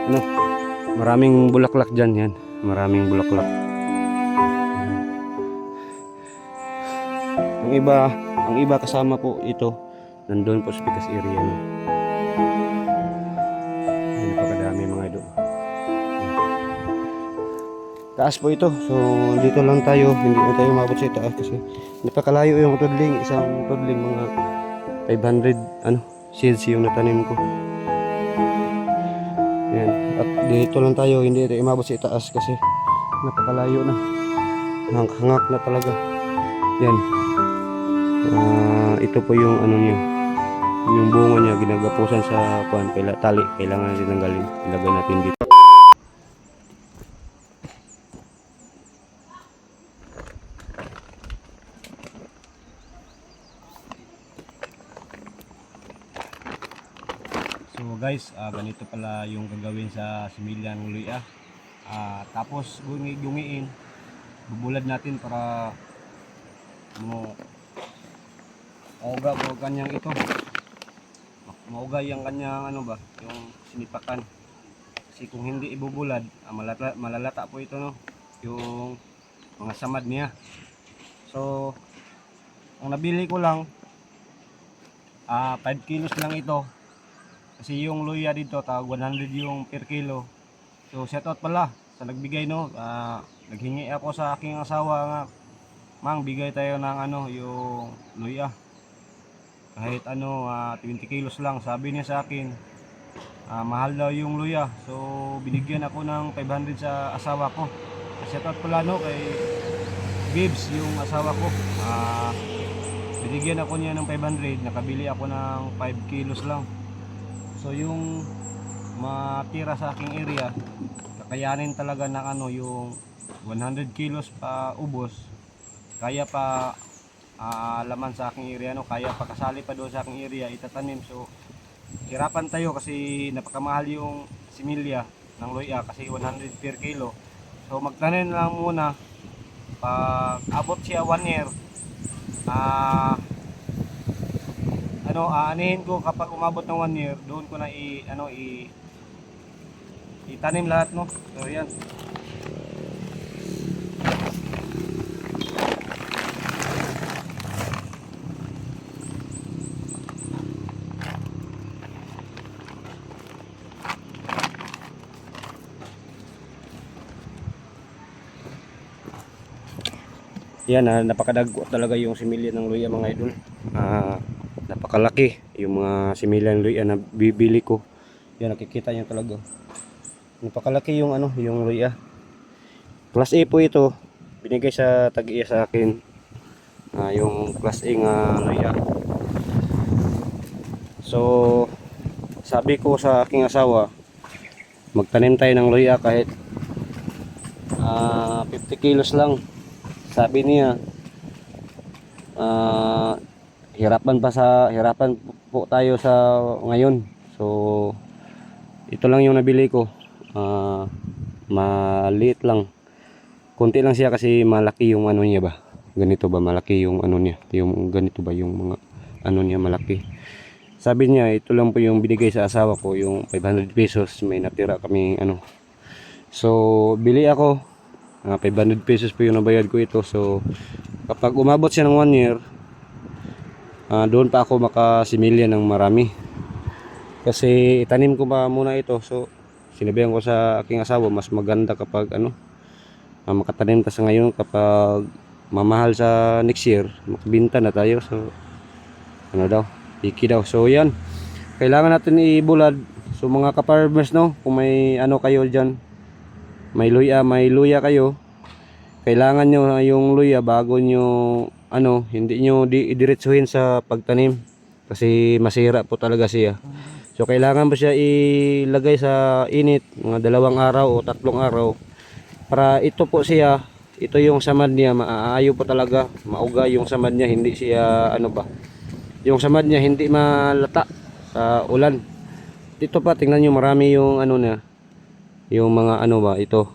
ano, maraming bulaklak dyan yan. Maraming bulaklak. Ang iba kasama po ito. Nandun po sa Pikas area. No? Napakadami mga idol. Taas po ito. So dito lang tayo. Hindi na tayo umabot sa itaas kasi napakalayo yung tudling. Isang tudling mga 500 seeds yung natanim ko. Yan. At dito lang tayo. Hindi tayo umabot sa itaas kasi napakalayo na. Hangak na talaga. Yan. Ito po yung niya. Yung bunga niya ginagapusan sa tali. Kailangan natin tanggalin. Ilagay natin dito. So guys, ganito pala yung gagawin sa similya ng luya. Tapos gungiin, bubulad natin para mauga po kanyang ito. Mauga yung kanyang yung sinipakan. Kasi kung hindi ibubulad, malalata po ito yung mga samad niya. So ang nabili ko lang 5 kilos lang ito. Kasi yung luya dito tawag 100 yung per kilo. So shout out pala sa nagbigay naghingi ako sa aking asawa nga, mang bigay tayo ng yung luya. Kahit 20 kilos lang, sabi niya sa akin. Mahal daw yung luya. So binigyan ako ng 500 sa asawa ko. Shout out pala kay Gibbs yung asawa ko. Binigyan ako niya ng 500, nakabili ako ng 5 kilos lang. So yung matira sa aking area, kakayanin talaga ng yung 100 kilos pa ubos. Kaya pa laman sa aking area, kaya pa kasali pa doon sa aking area itatanim. So hirapan tayo kasi napakamahal yung similya ng luya kasi 100 per kilo. So magtanim lang muna. Pag abot siya 1 year, anihin ko kapag umabot ng 1 year, doon ko na itanim lahat So yan. Yan, napakadagko talaga yung similya ng luya mga idol. Napakalaki yung mga similya ng luya na bibili ko. Yan, nakikita nyo talaga. Napakalaki yung yung luya. Class A po ito. Binigay sa tag-iya sa akin. Yung class A nga luya. So sabi ko sa aking asawa, magtanim tayo ng luya kahit 50 kilos lang. Sabi niya, hirapan po tayo sa ngayon. So ito lang yung nabili ko. Maliit lang. Konti lang siya kasi malaki yung niya ba. Ganito ba malaki yung niya. Yung ganito ba yung mga niya malaki. Sabi niya, ito lang po yung binigay sa asawa ko, yung 500 pesos. May natira kami So bili ako. 500 pesos po yung nabayad ko ito. So kapag umabot siya ng 1 year, doon pa ako makasimilya ng marami. Kasi itanim ko pa muna ito. So sinabihan ko sa aking asawa, mas maganda kapag makatanim ta sa ngayon. Kapag mamahal sa next year, makabinta na tayo. So piki daw. So yan, kailangan natin ibulad. So mga ka-farmers kung may kayo dyan, may luya kayo, kailangan nyo yung luya bago nyo hindi nyo diretsuhin sa pagtanim kasi masira po talaga siya. So kailangan po siya ilagay sa init mga 2 araw o 3 araw para ito po siya, ito yung samad niya maaayo po talaga, mauga yung samad niya, hindi siya yung samad niya hindi malata sa ulan. Dito pa tingnan nyo, marami yung niya, yung mga ito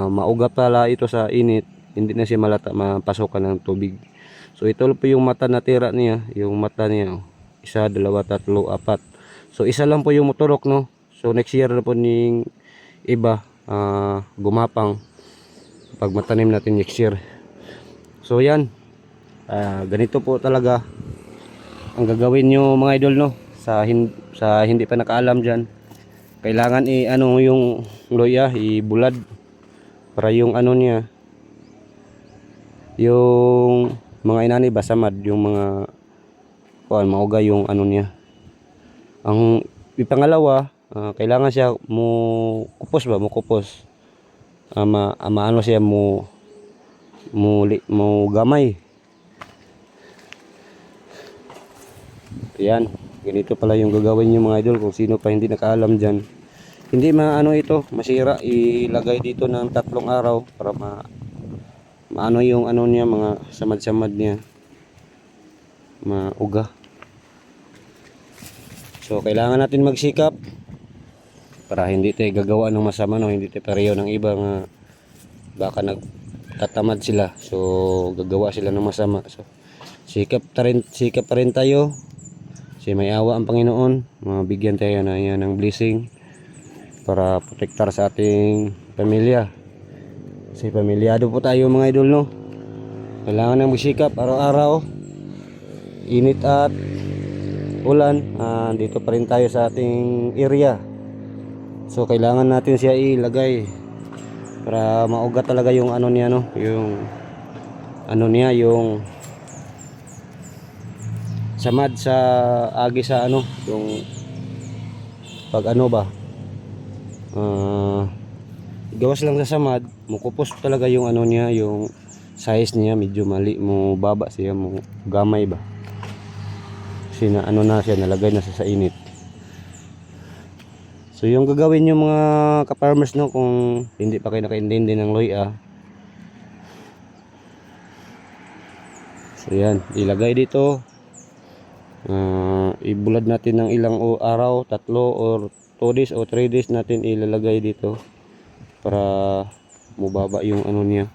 mauga pala ito sa init, hindi na siya malata, mapasokan ng tubig. So ito po yung mata na tira niya, yung mata niya 1, 2, 3, 4. So isa lang po yung motorok So next year na po iba gumapang pag matanim natin next year. So yan, ganito po talaga ang gagawin nyo mga idol, no, sa hindi pa nakaalam dyan. Kailangan ano yung loya, ibulad para yung ano niya, yung mga inani basamad, yung mga mauga yung ano niya. Ang ipangalawa, kailangan siya mo kupos, maano siya mo gamay. Yan, ganito pala yung gagawin nyo mga idol. Kung sino pa hindi nakaalam dyan, hindi maano ito masira, ilagay dito ng 3 araw para maano yung ano niya, mga samad-samad niya mauga. So kailangan natin magsikap para hindi tayo gagawa ng masama, no? Hindi tayo pareho ng iba nga baka nagtatamad sila, so gagawa sila ng masama. So sikap pa rin tayo. Kasi may awa ang Panginoon, mabigyan tayo na yan ng blessing para protektar sa ating pamilya. Kasi pamilyado po tayo mga idol, no? Kailangan ng magsikap araw-araw, init at ulan, dito pa rin tayo sa ating area. So kailangan natin siya ilagay para maugat talaga yung ano niya, no? Yung ano niya, yung samad sa agi sa ano, yung pag ano ba, gawas lang sa samad, mukupos talaga yung ano niya, yung size niya medyo mali, mo baba siya, mo gamay ba, kasi na ano na siya, nalagay na sa init. So yung gagawin yung mga ka-farmers, no, kung hindi pa kayo nakaintindi ng loya, so yan, ilagay dito. Ibulad natin ng ilang araw, 3 or 2 days o 3 days natin ilalagay dito para mubaba yung ano niya,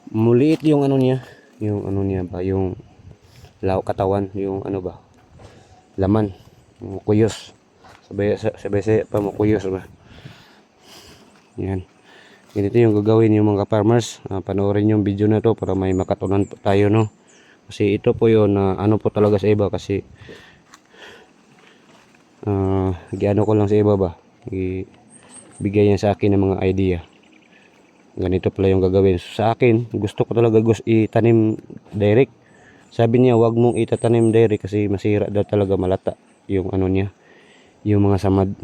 muliit yung ano niya, ba, yung katawan, yung ano ba, laman, mukuyos, sabay pa mukuyos ba. Yan, ganito yung gagawin yung mga farmers. Panoorin yung video na to para may makatunan tayo, no? Kasi ito po yun ano po talaga sa iba, kasi giano ko lang sa iba ba, ibigay niya sa akin ng mga idea. Ganito pala yung gagawin. So, sa akin, gusto ko talaga itanim direct. Sabi niya wag mong itatanim direct kasi masira daw talaga, malata yung ano niya, yung mga samad.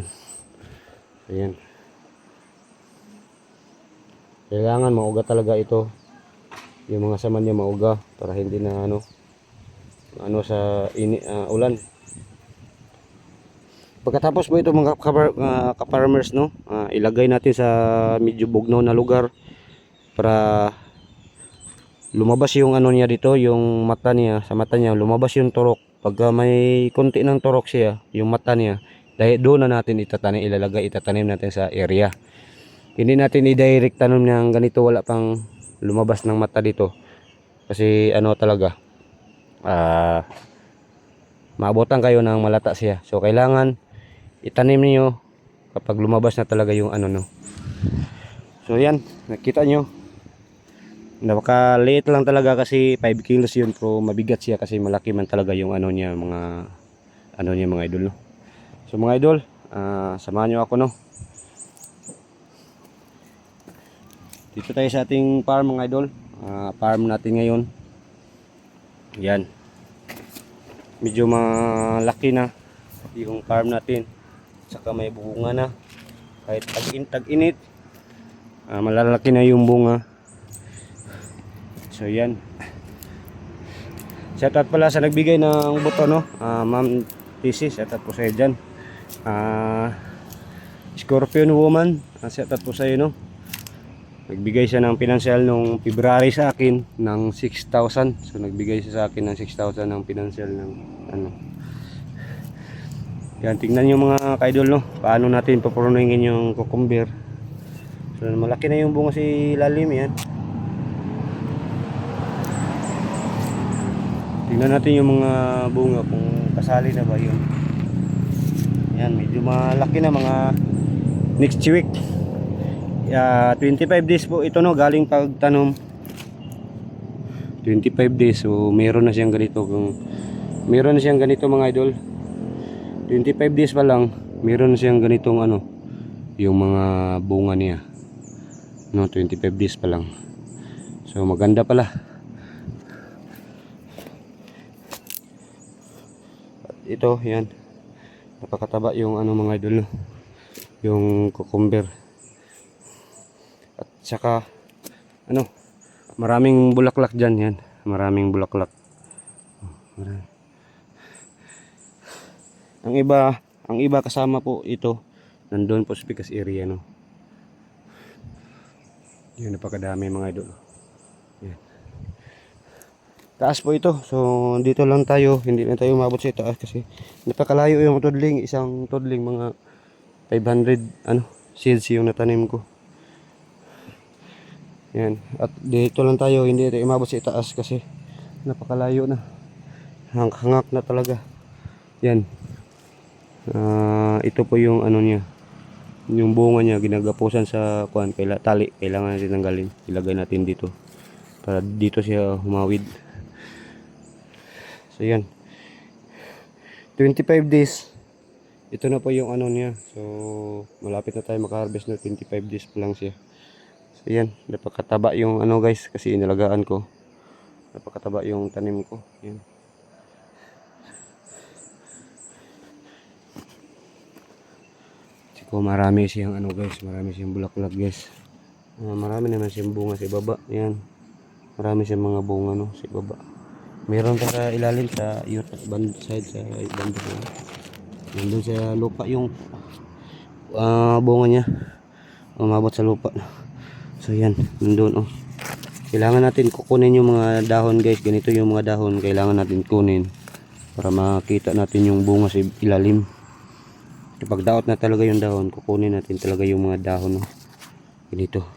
Ayan, kailangan mauga talaga ito, yung mga samad niya mauga para hindi na ano sa ulan. Pagkatapos po ito mga ka-farmers, no, ilagay natin sa medyo bugnaw na lugar para lumabas yung ano niya dito, yung mata niya, sa mata niya lumabas yung turok. Pagka may konti ng turok siya, yung mata niya, dahil doon na natin itatanim natin sa area. Hindi natin i-direct tanim ng ganito, wala pang lumabas ng mata dito, kasi ano talaga, maabutan kayo ng malata siya. So kailangan itanim niyo kapag lumabas na talaga yung ano, no. So yan, nakita nyo, napakaliit lang talaga kasi 5 kilos yun, pero mabigat siya kasi malaki man talaga yung ano niya, mga idol, no. So mga idol, samahan nyo ako, no. Dito tayo sa ating farm mga idol. Farm natin ngayon. Yan, medyo malaki na yung farm natin, saka may bunga na, kahit tag-init, malalaki na yung bunga. So yan, shoutout pala sa nagbigay ng buto, no, Ma'am TC, shoutout po sa iyo dyan. Scorpion Woman, shoutout po sa iyo, no. Nagbigay siya ng pinansyal nung February sa akin ng 6,000. So nagbigay siya sa akin ng 6,000 ng pinansyal ng ano. Yan, tingnan nyo mga kaidol, no, paano natin papuruningin yung cucumber. So malaki na yung bunga si lalim. Yan, tingnan natin yung mga bunga kung kasali na ba yun. Yan, medyo malaki na, mga next week. 25 days po ito, no, galing pagtanom. 25 days, so meron na siyang ganito. Kung meron na siyang ganito mga idol, 25 days pa lang, meron na siyang ganitong ano, yung mga bunga niya, no, 25 days pa lang. So maganda pala. At ito, yan, napakataba yung ano mga idol, no, yung cucumber. At saka ano, maraming bulaklak dyan, yan, maraming bulaklak. Ang iba kasama po ito nandun po sa Picas area, no. Yan, napakadami mga idol. Yan. Taas po ito, so dito lang tayo, hindi na tayo umabot sa itaas kasi napakalayo yung tudling, isang tudling mga 500 ano seeds yung natanim ko. Yan, at dito lang tayo, hindi tayo umabot sa itaas kasi napakalayo na, hangak na talaga. Yan, ito po yung ano niya, yung bunga niya, ginagapusan sa kuan, tali, kailangan natin tanggalin, ilagay natin dito para dito siya humawid. So yan, 25 days ito na po yung ano niya, so malapit na tayo maka-harvest na, 25 days pa lang siya. So yan, napakataba yung ano guys, kasi inalagaan ko, napakataba yung tanim ko. Yan, so marami siyang ano guys, marami siyang bulaklak guys. Marami naman siyang bunga sa baba. Yan, marami siyang mga bunga, no, sa baba. Meron pa sa ilalim, sa band side, sa band nandun sa lupa yung bunga niya, umabot sa lupa. So yan, nandun, oh. Kailangan natin kukunin yung mga dahon guys, ganito yung mga dahon, kailangan natin kunin para makita natin yung bunga sa ilalim. Kapag daot na talaga yung dahon, kukunin natin talaga yung mga dahon, no, ganito.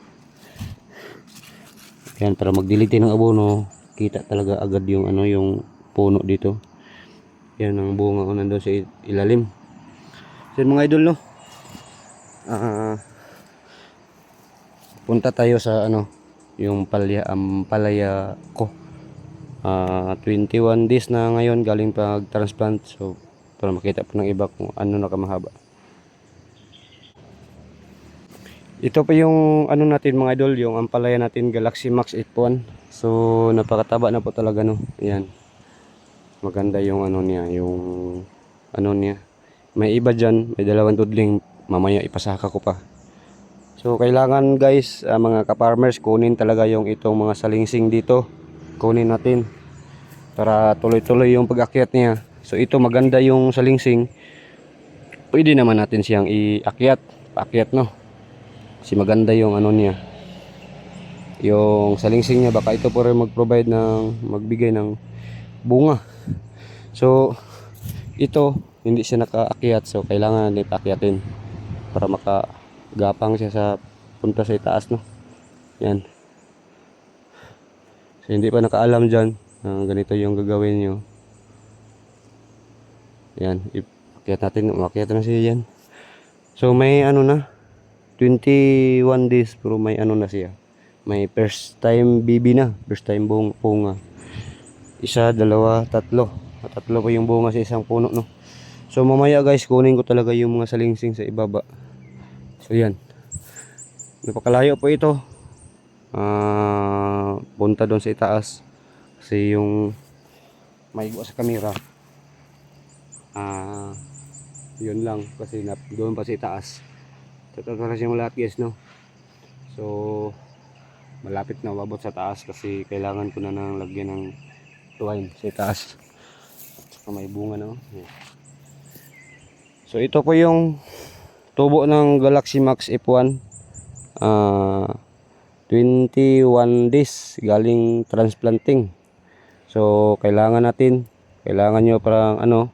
Yan, para magdilite ng abono, kita talaga agad yung ano, yung puno dito. Yan ang bunga ko nandun sa ilalim. So mga idol, no, punta tayo sa ano, yung palaya ko. 21 days na ngayon galing pag transplant, so para makita po ng iba kung ano na kamahaba. Ito pa yung ano natin mga idol, yung ampalaya natin, Galaxy Max F1. So napakataba na po talaga, no. Yan, maganda yung ano niya, yung ano niya. May iba dyan, may dalawang tudling, mamaya ipasaka ko pa. So kailangan guys, mga ka-farmers, kunin talaga yung itong mga salingsing dito, kunin natin para tuloy-tuloy yung pag-akyat niya. So ito maganda yung salingsing, pwede naman natin siyang iakyat, paakyat, no. Kasi maganda yung ano niya, yung salingsing niya, baka ito po rin mag-provide ng, magbigay ng bunga. So ito hindi siya nakaakyat, so kailangan natin paakyatin para makagapang siya sa punta sa itaas, no. Yan, so hindi pa nakaalam dyan, ganito yung gagawin nyo. Yan, iakyat natin, umakyat na siya yan. So may ano na, 21 days, pero may ano na siya, may first time bibi na, first time bunga. Isa, dalawa, tatlo po yung bunga sa isang puno, no. So mamaya guys, kunin ko talaga yung mga salingsing sa ibaba. So yan, napakalayo po ito, punta doon sa itaas kasi yung may sa camera, yun lang kasi doon pa sa itaas. Tatapos na siyang lahat guys, no. So malapit na umabot sa taas kasi kailangan ko na nang lagyan ng twine sa taas. At may bunga na, no. So ito po yung tubo ng Galaxy Max F1, 21 days galing transplanting. So kailangan nyo parang ano,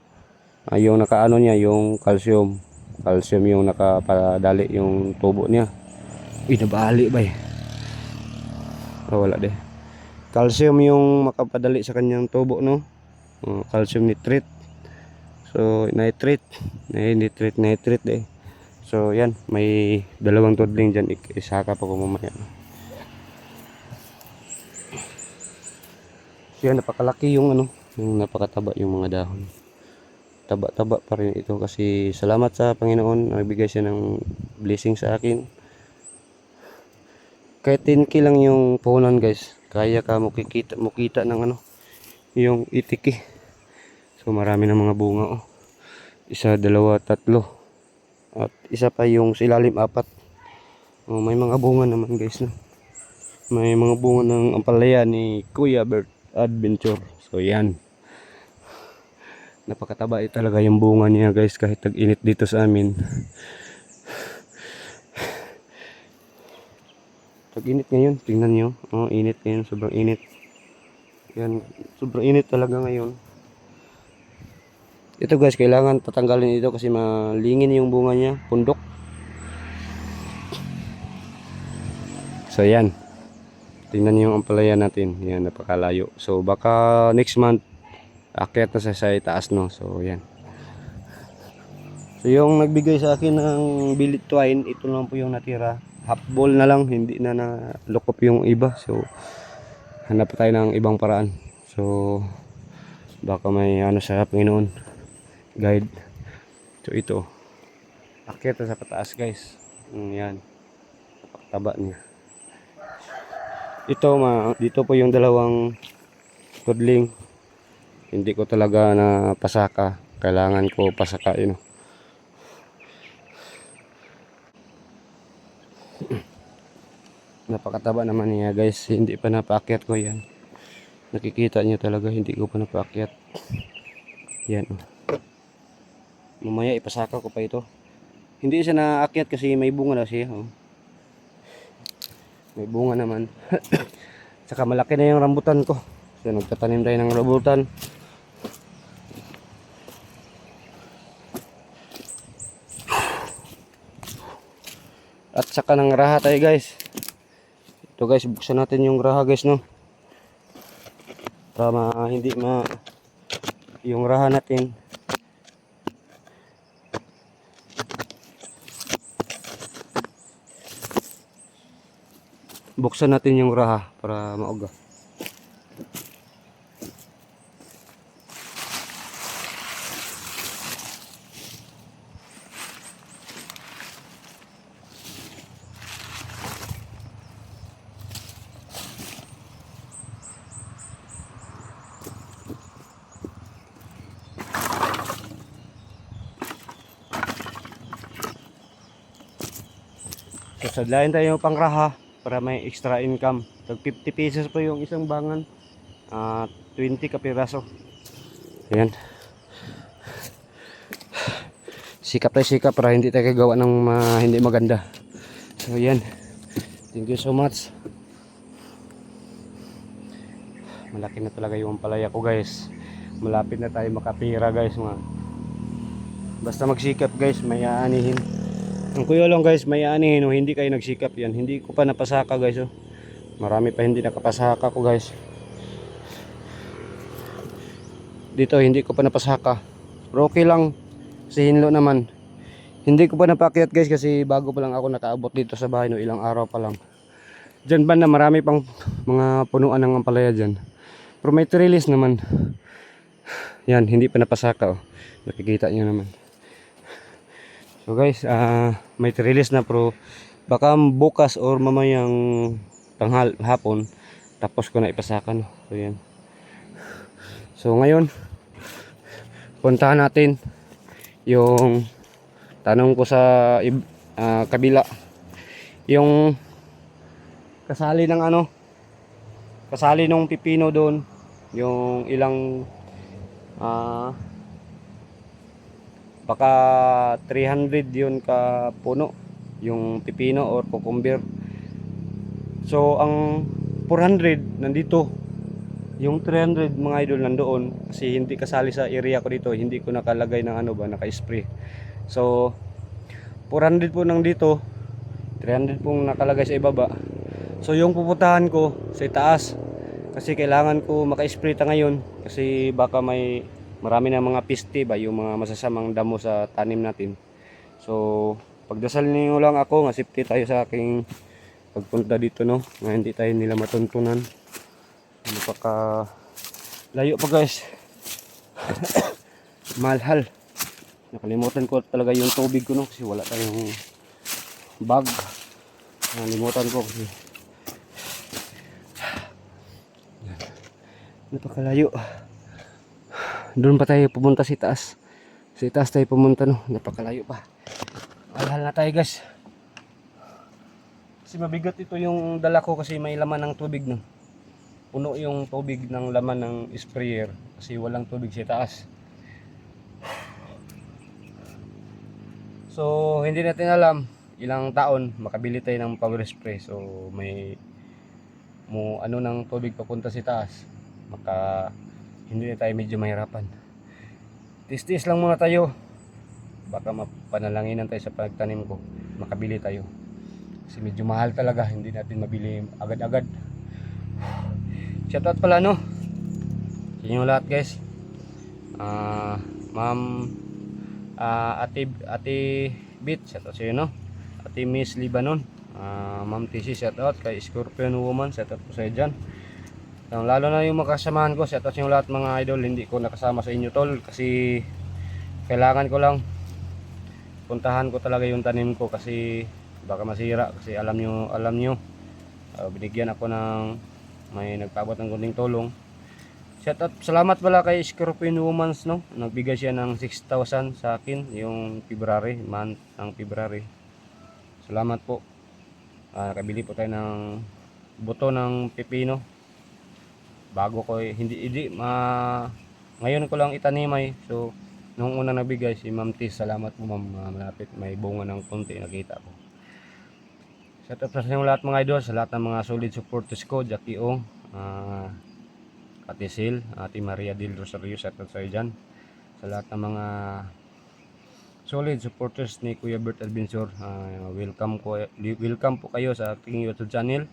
yung nakaano niya, yung calcium yung nakapadali yung tubo niya. Uy, nabali ba eh? Wala deh. Calcium yung makapadali sa kanyang tubo, no. Calcium nitrate. So nitrate, nitrate eh. So yan, may dalawang tudling dyan, isaka pa ko mamaya. So yan, napakalaki yung ano, yung napakataba yung mga dahon. Taba-taba pa rin ito kasi salamat sa Panginoon, nagbigay siya ng blessing sa akin. Kahit 10k lang yung puhunan guys, kaya ka mukita ng ano, yung itiki. So marami ng mga bunga oh. Isa, dalawa, tatlo. At isa pa yung sa ilalim, 4. Oh, may mga bunga naman guys no. May mga bunga ng ampalaya ni Kuya Bert Adventure. So yan. Napakataba talaga yung bunga niya guys kahit tag-init dito sa amin. Tag-init ngayon, tingnan nyo. Oh, init ngayon, sobrang init. Yan, sobrang init talaga ngayon. Ito guys, kailangan tatanggalin ito kasi malingin yung bunga niya, pundok. So yan. Tingnan niyo yung ampalaya natin. Yan, napakalayo. So baka next month akyat na sa itaas no. So yan. So yung nagbigay sa akin ng billet twine, ito lang po yung natira. Half ball na lang, hindi na lukop yung iba. So hanap tayo ng ibang paraan. So baka may ano sa Panginoon guide. So ito. Akyat na sa pataas guys. Yan. Napakataba niya. Ito dito po yung dalawang tudling. Hindi ko talaga na pasaka. Kailangan ko pasakain. Napakataba naman niya guys. Hindi pa napaakyat ko yan. Nakikita niyo talaga hindi ko pa napaakyat. Yan. Mamaya ipasaka ko pa ito. Hindi siya naakyat kasi may bunga na siya. May bunga naman. Saka malaki na yung rambutan ko. So nagtatanim tayo ng rambutan. At saka ng raha tayo guys. Ito guys, buksan natin yung raha guys no. Para hindi yung raha natin. Buksan natin yung raha para mauga. So sadlayan tayo pang raha para may extra income. Tag 50 pesos po yung isang bangan. 20 kapiraso. Ayan. Sikap tayo sikap para hindi tayo gawa ng hindi maganda. So ayan. Thank you so much. Malaki na talaga yung palaya ko guys. Malapit na tayo makapira guys. Basta magsikap guys, may aanihin. Ang kuya lang guys, may anihin o hindi kayo nagsikap yan. Hindi ko pa napasaka guys oh. Marami pa hindi nakapasaka ko guys. Dito hindi ko pa napasaka. Pero okay lang. Kasi hinlo naman. Hindi ko pa napakyat guys kasi bago pa lang ako nakaabot dito sa bahay no, ilang araw pa lang. Diyan banda marami pang mga punuan ng ampalaya dyan. Pero may trellis naman. Yan, hindi pa napasaka oh. Nakikita nyo naman. So guys, may release na pero baka bukas or mamayang hapon tapos ko na ipasakan. So yan. So ngayon puntahan natin yung tanong ko sa kabila. Yung kasali ng kasali nung pipino doon, yung ilang baka 300 yun ka puno yung pipino or cucumber. So ang 400 nandito, yung 300 mga idol nandoon kasi hindi kasali sa area ko dito, hindi ko nakalagay ng naka-spray. So 400 po nang dito, 300 pong nakalagay sa ibaba. So yung pupuntahan ko sa itaas kasi kailangan ko maka-spray ta ngayon kasi baka may marami na mga piste ba, yung mga masasamang damo sa tanim natin. So pagdasal niyo lang ako nga safety tayo sa aking pagpunta dito, no, nga hindi tayo nila matuntunan. Napaka layo pa guys. Malhal. Nakalimutan ko talaga yung tubig ko, no, kasi wala tayong bag. Nakalimutan ko kasi napakalayo. Doon pa tayo pumunta sa taas. Sa taas tayo pumunta, no, napakalayo pa. Malhal na tayo guys. Kasi mabigat ito yung dala ko kasi may laman ng tubig, no. Puno yung tubig ng laman ng sprayer kasi walang tubig sa taas. So hindi natin alam ilang taon makabili tayo ng power spray. So may ano ng tubig papunta sa taas, maka hindi na tayo medyo mahirapan. Tis-tis lang muna tayo. Baka mapanalanginan tayo sa pagtanim ko, makabili tayo. Kasi medyo mahal talaga, hindi natin mabili agad-agad. Shoutout pala, no, sa inyo lahat guys. Ma'am Ate Bit, shoutout sa iyo, no. Ate Miss Libanon, Ma'am TC, shoutout kay Scorpion Woman, shoutout po sa iyo dyan. Lalo na yung makasamahan ko, shoutout sa inyo lahat mga idol. Hindi ko nakasama sa inyo tol kasi kailangan ko lang puntahan ko talaga yung tanim ko kasi baka masira. Kasi alam nyo, binigyan ako ng may nagpaabot ng kunting tulong. Shoutout, salamat pala kay Scorpion Womans, no. Nagbigay siya ng 6,000 sa akin yung February, month ng February. Salamat po. Nakabili po tayo ng buto ng pepino. Bago ko ngayon ko lang itanimay. So nung una nabigay si Ma'am Tis, salamat po ma'am. Malapit may bunga ng konti nakita ko. Shoutout sa inyo lahat mga idol, sa lahat ng mga solid supporters ko, Jackie Ong, Ate Sil, Ate Maria Del Rosario, shoutout sa iyo dyan. Sa lahat ng mga solid supporters ni Kuya Bert Albinsor, welcome po kayo sa aking YouTube channel.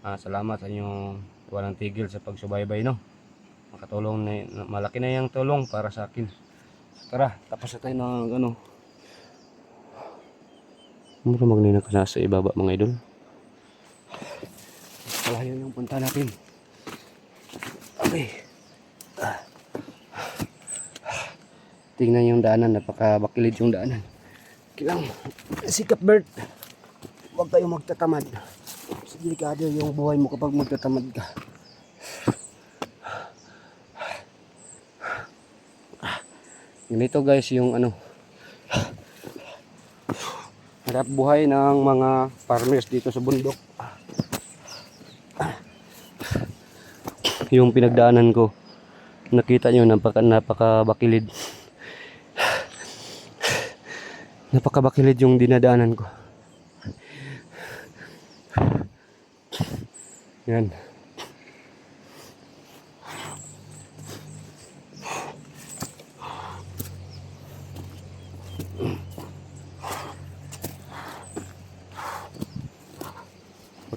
Salamat sa inyong walang tigil sa pagsubaybay, no. Makatulong na, malaki na yung tulong para sa akin. Tara, tapos na tayo ng ano. Mura magnina ka na sa ibaba mga idol. Malayo yung punta natin. Okay. Tingnan yung daanan, napakabakilid yung daanan. Kilang sikap Bert. Huwag kayong magtatamad. Delikado yung buhay mo kapag magtatamad ka. Ganito guys yung ano, harap buhay ng mga farmers dito sa bundok. Yung pinagdaanan ko, nakita nyo, napakabakilid. Napakabakilid yung dinadaanan ko. Yan.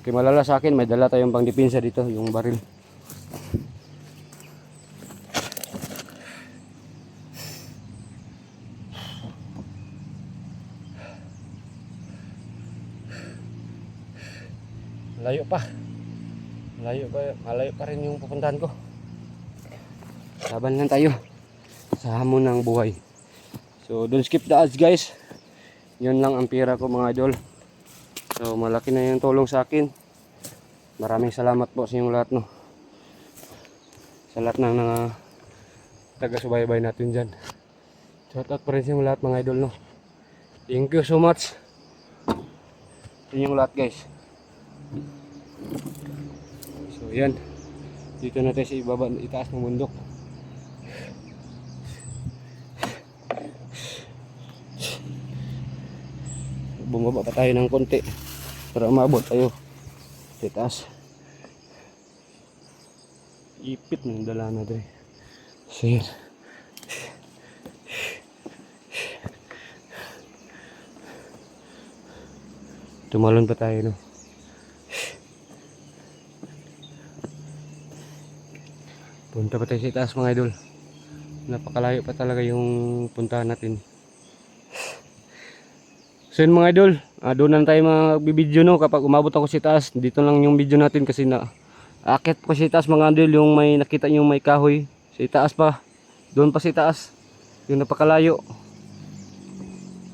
Okay, malala sa akin, may dala tayong pangdepensa dito, yung baril. Malayo pa rin yung pupuntahan ko. Laban lang tayo sa hamon ng buhay. So don't skip the ads guys. Yun lang ang pera ko mga idol. So malaki na yung tulong sa akin. Maraming salamat po sa inyong lahat, no. Sa lahat ng taga-subaybay natin dyan. Shoutout pa rin sa inyong lahat mga idol, no. Thank you so much sa inyong lahat guys. So yan, dito na tayo sa ibaba, itaas ng bundok. Bumaba pa tayo ng konti para umabot tayo sa itaas. Ipit ng dala na tayo. So yan, tumalon pa tayo, no. Punta pa tayo sa itaas mga idol. Napakalayo pa talaga yung puntahan natin. So yun mga idol, doon na tayo magbibideo no kapag umabot ako sa taas. Dito lang yung video natin kasi na akit ko sa taas mga idol, yung may nakita yung may kahoy sa taas pa. Doon pa sa taas. Yung napakalayo.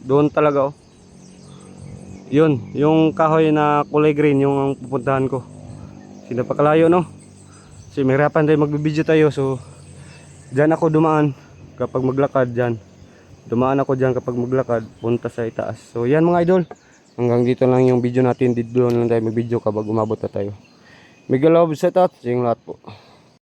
Doon talaga oh. Yun, yung kahoy na kulay green yung ang pupuntahan ko. Kasi napakalayo no. Kasi mahirapan tayo magbibideo tayo, so diyan ako dumaan kapag maglakad diyan. Dumaan ako diyan kapag maglakad punta sa itaas. So yan mga idol, hanggang dito lang yung video natin. Dito lang tayo mag-video kapag umabot na tayo. Mega love, set out sa lahat po.